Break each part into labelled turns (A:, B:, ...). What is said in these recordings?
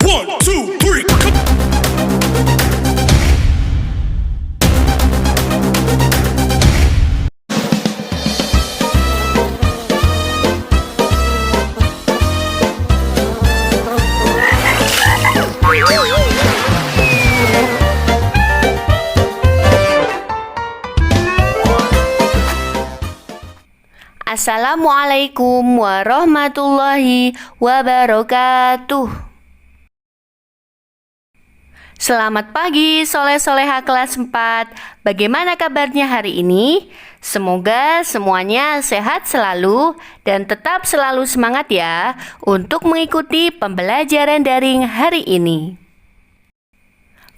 A: 1, 2, 3.
B: Assalamualaikum warahmatullahi wabarakatuh. Selamat pagi soleh-soleha kelas 4. Bagaimana kabarnya hari ini? Semoga semuanya sehat selalu dan tetap selalu semangat ya untuk mengikuti pembelajaran daring hari ini.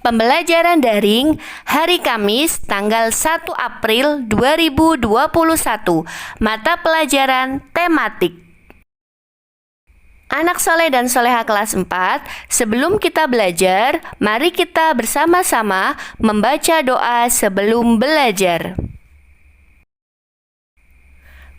B: Pembelajaran daring hari Kamis tanggal 1 April 2021. Mata pelajaran tematik. Anak soleh dan soleha kelas 4, sebelum kita belajar, mari kita bersama-sama membaca doa sebelum belajar.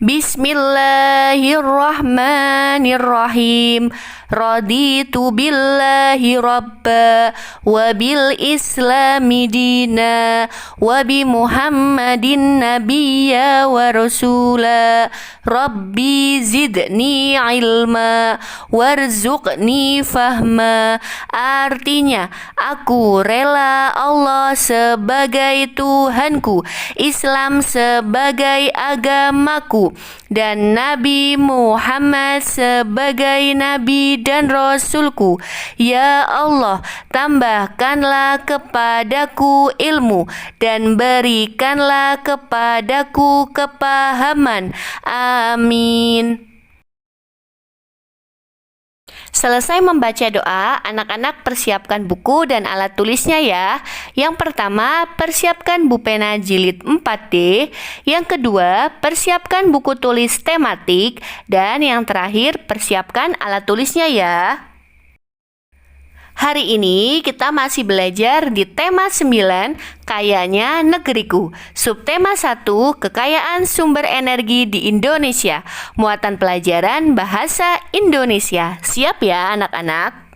B: Bismillahirrahmanirrahim. Raditu billahi rabba wa bil islami dina wa bi muhammadin nabiyya wa rasula. Rabbi zidni ilma warzuqni fahma. Artinya, aku rela Allah sebagai Tuhanku, Islam sebagai agamaku, dan Nabi Muhammad sebagai Nabi dan Rasulku. Ya Allah, tambahkanlah kepadaku ilmu dan berikanlah kepadaku kepahaman. Amin. Selesai membaca doa, anak-anak persiapkan buku dan alat tulisnya ya. Yang pertama, persiapkan Bupena jilid 4D. Yang kedua, persiapkan buku tulis tematik. Dan yang terakhir, persiapkan alat tulisnya ya. Hari ini kita masih belajar di tema 9, Kayanya Negeriku. Subtema 1, Kekayaan Sumber Energi di Indonesia. Muatan pelajaran Bahasa Indonesia. Siap ya anak-anak?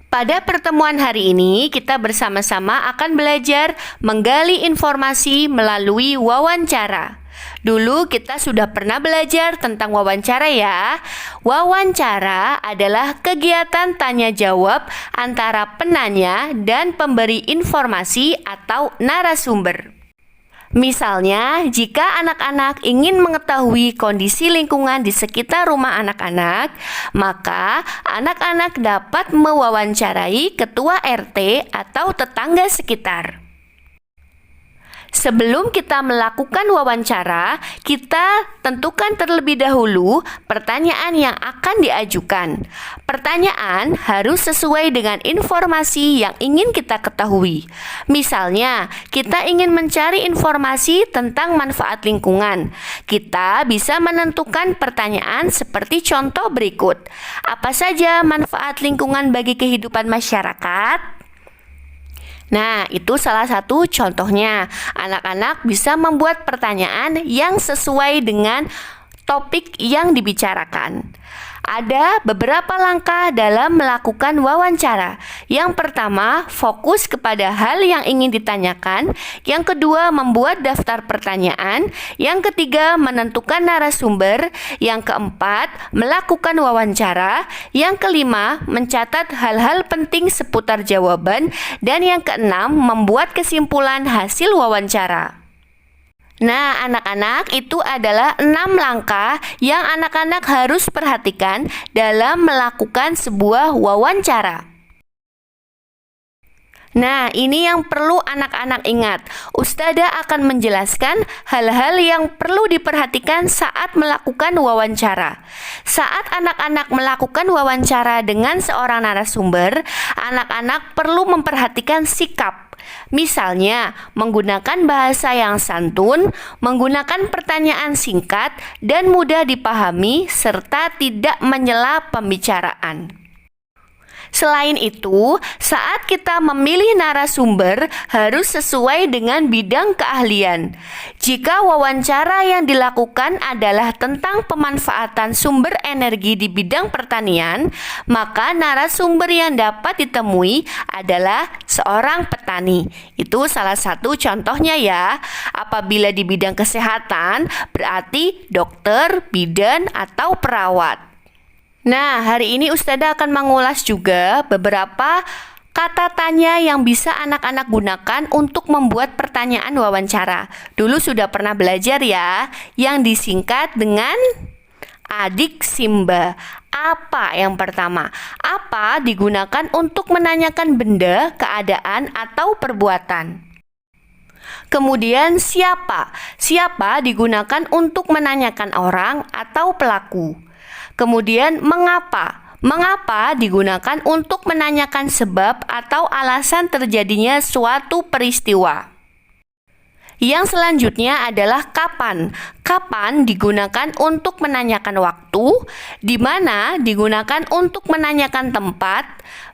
B: Pada pertemuan hari ini, kita bersama-sama akan belajar menggali informasi melalui wawancara. Dulu kita sudah pernah belajar tentang wawancara ya. Wawancara adalah kegiatan tanya jawab antara penanya dan pemberi informasi atau narasumber. Misalnya, jika anak-anak ingin mengetahui kondisi lingkungan di sekitar rumah anak-anak, maka anak-anak dapat mewawancarai ketua RT atau tetangga sekitar. Sebelum kita melakukan wawancara, kita tentukan terlebih dahulu pertanyaan yang akan diajukan. Pertanyaan harus sesuai dengan informasi yang ingin kita ketahui. Misalnya, kita ingin mencari informasi tentang manfaat lingkungan. Kita bisa menentukan pertanyaan seperti contoh berikut. Apa saja manfaat lingkungan bagi kehidupan masyarakat? Nah, itu salah satu contohnya. Anak-anak bisa membuat pertanyaan yang sesuai dengan topik yang dibicarakan. Ada beberapa langkah dalam melakukan wawancara. Yang pertama, fokus kepada hal yang ingin ditanyakan. Yang kedua, membuat daftar pertanyaan. Yang ketiga, menentukan narasumber. Yang keempat, melakukan wawancara. Yang kelima, mencatat hal-hal penting seputar jawaban. Dan yang keenam, membuat kesimpulan hasil wawancara. Nah, anak-anak, itu adalah 6 langkah yang anak-anak harus perhatikan dalam melakukan sebuah wawancara. Nah, ini yang perlu anak-anak ingat. Ustadzah akan menjelaskan hal-hal yang perlu diperhatikan saat melakukan wawancara. Saat anak-anak melakukan wawancara dengan seorang narasumber, anak-anak perlu memperhatikan sikap. Misalnya, menggunakan bahasa yang santun, menggunakan pertanyaan singkat dan mudah dipahami, serta tidak menyela pembicaraan. Selain itu, saat kita memilih narasumber harus sesuai dengan bidang keahlian. Jika wawancara yang dilakukan adalah tentang pemanfaatan sumber energi di bidang pertanian, maka narasumber yang dapat ditemui adalah seorang petani. Itu salah satu contohnya ya. Apabila di bidang kesehatan, berarti dokter, bidan, atau perawat. Nah, hari ini Ustazah akan mengulas juga beberapa kata tanya yang bisa anak-anak gunakan untuk membuat pertanyaan wawancara. Dulu sudah pernah belajar ya, yang disingkat dengan adik Simba. Apa yang pertama? Apa digunakan untuk menanyakan benda, keadaan, atau perbuatan? Kemudian siapa? Siapa digunakan untuk menanyakan orang atau pelaku. Kemudian mengapa? Mengapa digunakan untuk menanyakan sebab atau alasan terjadinya suatu peristiwa. Yang selanjutnya adalah kapan. Kapan digunakan untuk menanyakan waktu, di mana digunakan untuk menanyakan tempat,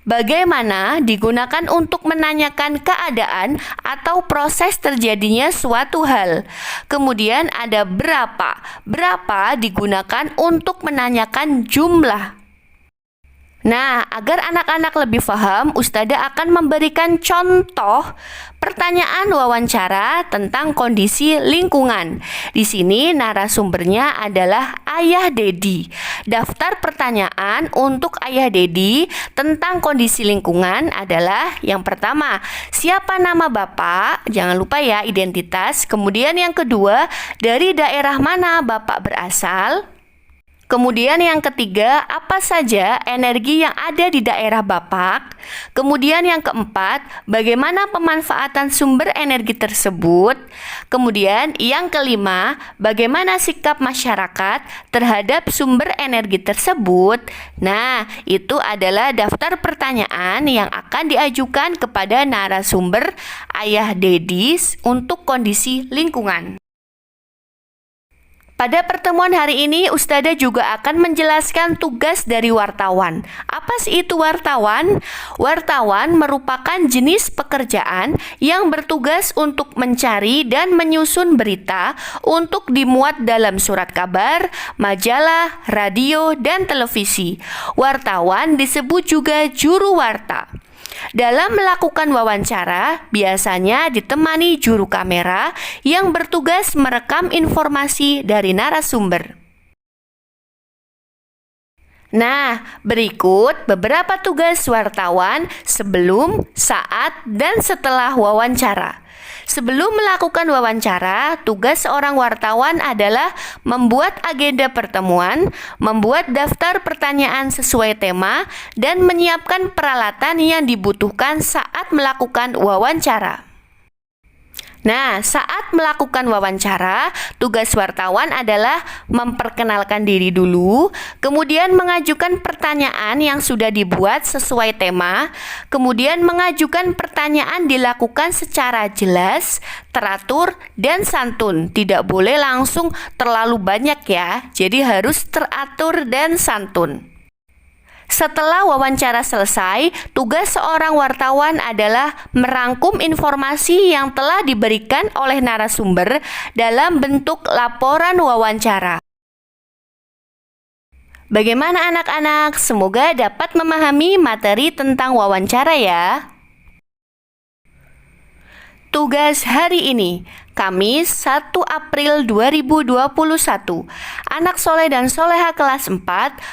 B: bagaimana digunakan untuk menanyakan keadaan atau proses terjadinya suatu hal. Kemudian ada berapa. Berapa digunakan untuk menanyakan jumlah. Nah, agar anak-anak lebih paham, Ustazah akan memberikan contoh pertanyaan wawancara tentang kondisi lingkungan. Di sini narasumbernya adalah Ayah Dedi. Daftar pertanyaan untuk Ayah Dedi tentang kondisi lingkungan adalah yang pertama, siapa nama Bapak? Jangan lupa ya, identitas. Kemudian yang kedua, dari daerah mana Bapak berasal? Kemudian yang ketiga, apa saja energi yang ada di daerah Bapak? Kemudian yang keempat, bagaimana pemanfaatan sumber energi tersebut? Kemudian yang kelima, bagaimana sikap masyarakat terhadap sumber energi tersebut? Nah, itu adalah daftar pertanyaan yang akan diajukan kepada narasumber Ayah Dedis untuk kondisi lingkungan. Pada pertemuan hari ini, Ustazah juga akan menjelaskan tugas dari wartawan. Apa sih itu wartawan? Wartawan merupakan jenis pekerjaan yang bertugas untuk mencari dan menyusun berita untuk dimuat dalam surat kabar, majalah, radio, dan televisi. Wartawan disebut juga juru warta. Dalam melakukan wawancara, biasanya ditemani juru kamera yang bertugas merekam informasi dari narasumber. Nah, berikut beberapa tugas wartawan sebelum, saat, dan setelah wawancara. Sebelum melakukan wawancara, tugas seorang wartawan adalah membuat agenda pertemuan, membuat daftar pertanyaan sesuai tema, dan menyiapkan peralatan yang dibutuhkan saat melakukan wawancara. Nah, saat melakukan wawancara, tugas wartawan adalah memperkenalkan diri dulu, kemudian mengajukan pertanyaan yang sudah dibuat sesuai tema, kemudian mengajukan pertanyaan dilakukan secara jelas, teratur, dan santun. Tidak boleh langsung terlalu banyak ya, jadi harus teratur dan santun. Setelah wawancara selesai, tugas seorang wartawan adalah merangkum informasi yang telah diberikan oleh narasumber dalam bentuk laporan wawancara. Bagaimana anak-anak? Semoga dapat memahami materi tentang wawancara ya. Tugas hari ini, Kamis 1 April 2021. Anak soleh dan soleha kelas 4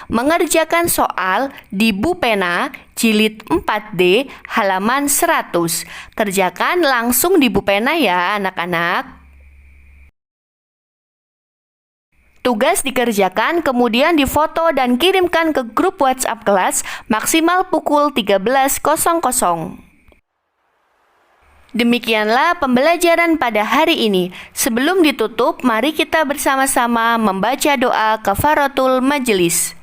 B: mengerjakan soal di Bu Pena jilid 4D halaman 100. Kerjakan langsung di Bu Pena ya anak-anak. Tugas dikerjakan kemudian difoto dan kirimkan ke grup WhatsApp kelas maksimal pukul 13.00. Demikianlah pembelajaran pada hari ini. Sebelum ditutup, mari kita bersama-sama membaca doa kafaratul majelis.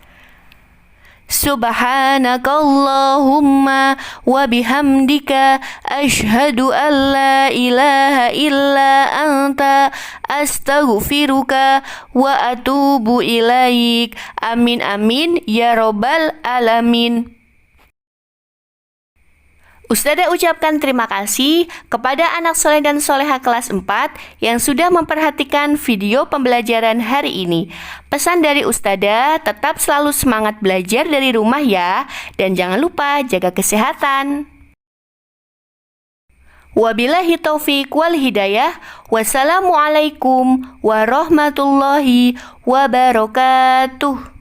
B: Subhanakallahumma wa bihamdika asyhadu an la ilaha illa anta astaghfiruka wa atubu ilaik. Amin amin ya robbal alamin. Ustazah ucapkan terima kasih kepada anak soleh dan soleha kelas 4 yang sudah memperhatikan video pembelajaran hari ini. Pesan dari Ustazah, tetap selalu semangat belajar dari rumah ya, dan jangan lupa jaga kesehatan. Wabillahi taufiq wal hidayah. Wassalamualaikum warahmatullahi wabarakatuh.